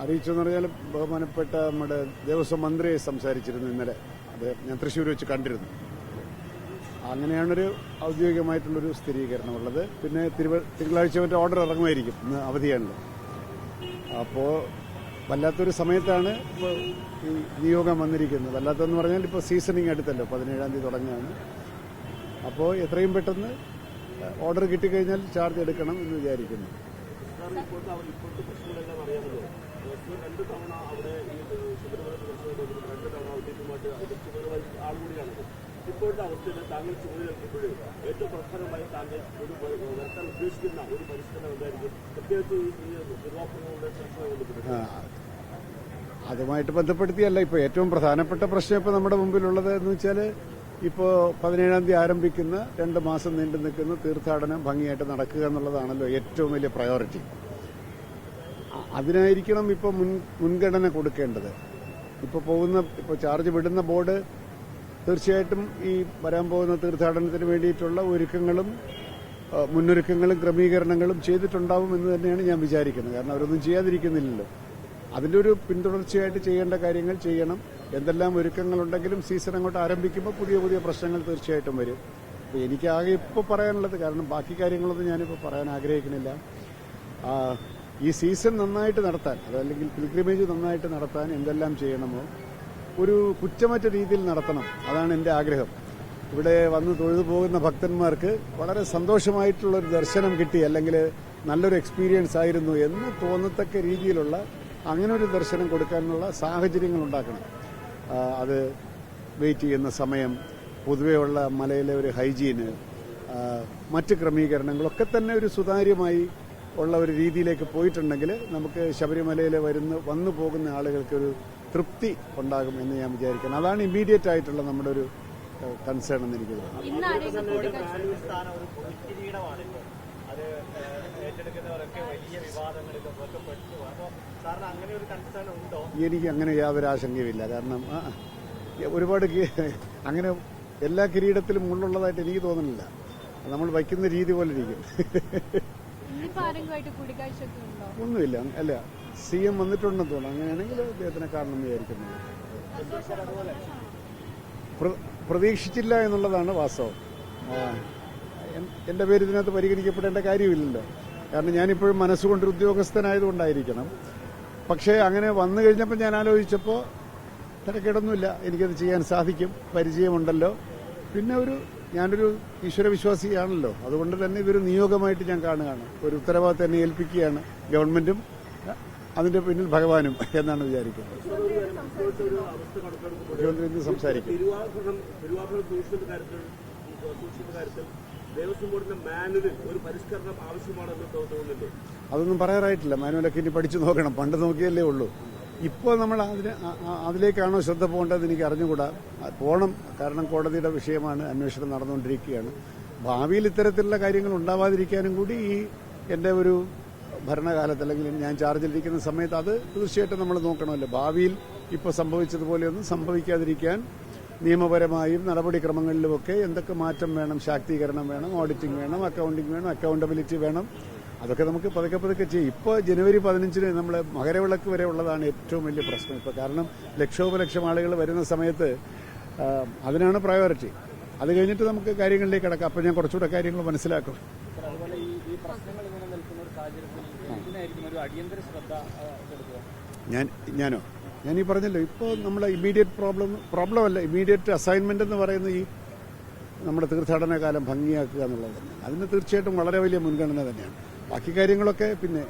അറിയിച്ചെന്ന് പറഞ്ഞാൽ ബഹുമാനപ്പെട്ട നമ്മുടെ ദേവസ്വം മന്ത്രിയെ സംസാരിച്ചിരുന്നു ഇന്നലെ. അത് ഞാൻ തൃശ്ശൂർ വെച്ച് കണ്ടിരുന്നു. അങ്ങനെയാണൊരു ഔദ്യോഗികമായിട്ടുള്ളൊരു സ്ഥിരീകരണമുള്ളത്. പിന്നെ തിങ്കളാഴ്ച മറ്റേ ഓർഡർ ഇറങ്ങുമായിരിക്കും. ഇന്ന് അവധിയാണല്ലോ. അപ്പോൾ വല്ലാത്തൊരു സമയത്താണ് ഇപ്പോൾ ഈ നിയോഗം വന്നിരിക്കുന്നത്. വല്ലാത്തതെന്ന് പറഞ്ഞാൽ ഇപ്പോൾ സീസണിങ് അടുത്തല്ലോ, 17-ാം തീയതി തുടങ്ങുകയാണ്. അപ്പോൾ എത്രയും പെട്ടെന്ന് ഓർഡർ കിട്ടിക്കഴിഞ്ഞാൽ ചാർജ് എടുക്കണം എന്ന് വിചാരിക്കുന്നു. ഇപ്പോഴത്തെ അവസ്ഥയിൽ താങ്കൾ ചുമതലയേൽക്കുമ്പോഴും ഏറ്റവും പ്രധാനമായി താങ്കൾ വരുത്താൻ ഉദ്ദേശിക്കുന്ന ഒരു പരിഷ്കരണം എന്തായിരിക്കും? പ്രത്യേകിച്ച് ഈ നിർവാഹങ്ങളുടെ അതുമായിട്ട് ബന്ധപ്പെടുത്തിയല്ല ഇപ്പോൾ ഏറ്റവും പ്രധാനപ്പെട്ട പ്രശ്നം ഇപ്പോൾ നമ്മുടെ മുമ്പിലുള്ളത് എന്ന് വെച്ചാൽ ഇപ്പോൾ 17-ാം തീയതി ആരംഭിക്കുന്ന 2 മാസം നീണ്ടു നിൽക്കുന്ന തീർത്ഥാടനം ഭംഗിയായിട്ട് നടക്കുക എന്നുള്ളതാണല്ലോ ഏറ്റവും വലിയ പ്രയോറിറ്റി. അതിനായിരിക്കണം ഇപ്പോൾ മുൻഗണന കൊടുക്കേണ്ടത്. ഇപ്പോൾ ചാർജ് വിടുന്ന ബോർഡ് തീർച്ചയായിട്ടും ഈ വരാൻ പോകുന്ന തീർത്ഥാടനത്തിന് വേണ്ടിയിട്ടുള്ള മുന്നൊരുക്കങ്ങളും ക്രമീകരണങ്ങളും ചെയ്തിട്ടുണ്ടാവും എന്ന് തന്നെയാണ് ഞാൻ വിചാരിക്കുന്നത്. കാരണം അവരൊന്നും ചെയ്യാതിരിക്കുന്നില്ലല്ലോ. അതിൻ്റെ ഒരു പിന്തുടർച്ചയായിട്ട് ചെയ്യേണ്ട കാര്യങ്ങൾ ചെയ്യണം. എന്തെല്ലാം ഒരുക്കങ്ങളുണ്ടെങ്കിലും സീസൺ അങ്ങോട്ട് ആരംഭിക്കുമ്പോൾ പുതിയ പുതിയ പ്രശ്നങ്ങൾ തീർച്ചയായിട്ടും വരും. അപ്പോൾ എനിക്കാകെ ഇപ്പോൾ പറയാനുള്ളത്, കാരണം ബാക്കി കാര്യങ്ങളൊന്നും ഞാനിപ്പോൾ പറയാൻ ആഗ്രഹിക്കുന്നില്ല, ഈ സീസൺ നന്നായിട്ട് നടത്താൻ, അതല്ലെങ്കിൽ പിൽഗ്രിമേജ് നന്നായിട്ട് നടത്താൻ എന്തെല്ലാം ചെയ്യണമോ ഒരു കുറ്റമറ്റ രീതിയിൽ നടത്തണം. അതാണ് എൻ്റെ ആഗ്രഹം. ഇവിടെ വന്ന് തൊഴുതു പോകുന്ന ഭക്തന്മാർക്ക് വളരെ സന്തോഷമായിട്ടുള്ളൊരു ദർശനം കിട്ടി, അല്ലെങ്കിൽ നല്ലൊരു എക്സ്പീരിയൻസ് ആയിരുന്നു എന്ന് തോന്നത്തക്ക രീതിയിലുള്ള അങ്ങനെ ഒരു ദർശനം കൊടുക്കാനുള്ള സാഹചര്യങ്ങൾ ഉണ്ടാക്കണം. അത് വെയിറ്റ് ചെയ്യുന്ന സമയം, പൊതുവെയുള്ള മലയിലെ ഒരു ഹൈജീന്, മറ്റ് ക്രമീകരണങ്ങളൊക്കെ തന്നെ ഒരു സുതാര്യമായി ഉള്ള ഒരു രീതിയിലേക്ക് പോയിട്ടുണ്ടെങ്കിൽ നമുക്ക് ശബരിമലയിൽ വന്നു പോകുന്ന ആളുകൾക്ക് ഒരു തൃപ്തി ഉണ്ടാകും എന്ന് ഞാൻ വിചാരിക്കുന്നു. അതാണ് ഇമ്മീഡിയറ്റ് ആയിട്ടുള്ള നമ്മുടെ ഒരു കൺസേൺ എന്ന് എനിക്ക് തോന്നുന്നു. എനിക്ക് അങ്ങനെ യാതൊരു ആശങ്കയുമില്ല. കാരണം ഒരുപാട് അങ്ങനെ എല്ലാ കിരീടത്തിലും മുള്ളുള്ളതായിട്ട് എനിക്ക് തോന്നുന്നില്ല. നമ്മൾ വയ്ക്കുന്ന രീതി പോലെ ഇരിക്കും. ഒന്നുമില്ല. അല്ല, CM വന്നിട്ടുണ്ടെന്ന് തോന്നുന്നു. അങ്ങനെയാണെങ്കിൽ അദ്ദേഹത്തിനെ കാണണം വിചാരിക്കുന്നു. പ്രതീക്ഷിച്ചില്ല എന്നുള്ളതാണ് വാസ്തവം. എന്റെ പേര് ഇതിനകത്ത് പരിഗണിക്കപ്പെടേണ്ട കാര്യമില്ലല്ലോ. കാരണം ഞാനിപ്പോഴും മനസ്സുകൊണ്ടൊരു ഉദ്യോഗസ്ഥനായതുകൊണ്ടായിരിക്കണം. പക്ഷേ അങ്ങനെ വന്നു കഴിഞ്ഞപ്പോൾ ഞാൻ ആലോചിച്ചപ്പോൾ തിരക്കേടൊന്നുമില്ല, എനിക്കത് ചെയ്യാൻ സാധിക്കും, പരിചയമുണ്ടല്ലോ. പിന്നെ ഞാനൊരു ഈശ്വരവിശ്വാസിയാണല്ലോ, അതുകൊണ്ട് തന്നെ ഇതൊരു നിയോഗമായിട്ട് ഞാൻ കാണുകയാണ്. ഒരു ഉത്തരവാദിത്തം എന്നെ ഏൽപ്പിക്കുകയാണ് ഗവൺമെന്റും അതിന്റെ പിന്നിൽ ഭഗവാനും എന്നാണ് വിചാരിക്കുന്നത്. മുഖ്യമന്ത്രി ഇന്ന് സംസാരിക്കും. അതൊന്നും പറയാറായിട്ടില്ല. മാനുവലൊക്കെ ഇനി പഠിച്ചു നോക്കണം. പണ്ട് നോക്കിയല്ലേ ഉള്ളൂ. ഇപ്പോൾ നമ്മൾ അതിലേക്കാണോ ശ്രദ്ധ പോകേണ്ടത് എനിക്ക് അറിഞ്ഞുകൂടാ. പോകണം. കാരണം കോടതിയുടെ വിഷയമാണ്, അന്വേഷണം നടന്നുകൊണ്ടിരിക്കുകയാണ്. ഭാവിയിൽ ഇത്തരത്തിലുള്ള കാര്യങ്ങൾ ഉണ്ടാവാതിരിക്കാനും കൂടി ഈ എന്റെ ഒരു ഭരണകാലത്ത്, അല്ലെങ്കിൽ ഞാൻ ചാർജിലിരിക്കുന്ന സമയത്ത് അത് തീർച്ചയായിട്ടും നമ്മൾ നോക്കണമല്ലോ. ഭാവിയിൽ ഇപ്പോൾ സംഭവിച്ചതുപോലെയൊന്നും സംഭവിക്കാതിരിക്കാൻ നിയമപരമായും നടപടിക്രമങ്ങളിലുമൊക്കെ എന്തൊക്കെ മാറ്റം വേണം, ശാക്തീകരണം വേണം, ഓഡിറ്റിംഗ് വേണം, അക്കൌണ്ടിംഗ് വേണം, അക്കൌണ്ടബിലിറ്റി വേണം, അതൊക്കെ നമുക്ക് പതുക്കെ ചെയ്യും. ഇപ്പോൾ ജനുവരി 15-ന് നമ്മൾ മകരവിളക്ക് വരെ ഉള്ളതാണ് ഏറ്റവും വലിയ പ്രശ്നം ഇപ്പോൾ. കാരണം ലക്ഷോപലക്ഷം ആളുകൾ വരുന്ന സമയത്ത് അതിനാണ് പ്രയോറിറ്റി. അത് കഴിഞ്ഞിട്ട് നമുക്ക് കാര്യങ്ങളിലേക്ക് കിടക്കാം. അപ്പോൾ ഞാൻ കുറച്ചുകൂടെ കാര്യങ്ങൾ മനസ്സിലാക്കും. ഞാനീ പറഞ്ഞല്ലോ, ഇപ്പോൾ നമ്മളെ ഇമ്മീഡിയറ്റ് പ്രോബ്ലം അല്ല, ഇമ്മീഡിയറ്റ് അസൈൻമെന്റ് എന്ന് പറയുന്ന ഈ നമ്മുടെ തീർത്ഥാടന കാലം ഭംഗിയാക്കുക എന്നുള്ളത് തന്നെ. അതിന് തീർച്ചയായിട്ടും വളരെ വലിയ മുൻഗണന തന്നെയാണ്. ബാക്കി കാര്യങ്ങളൊക്കെ പിന്നെ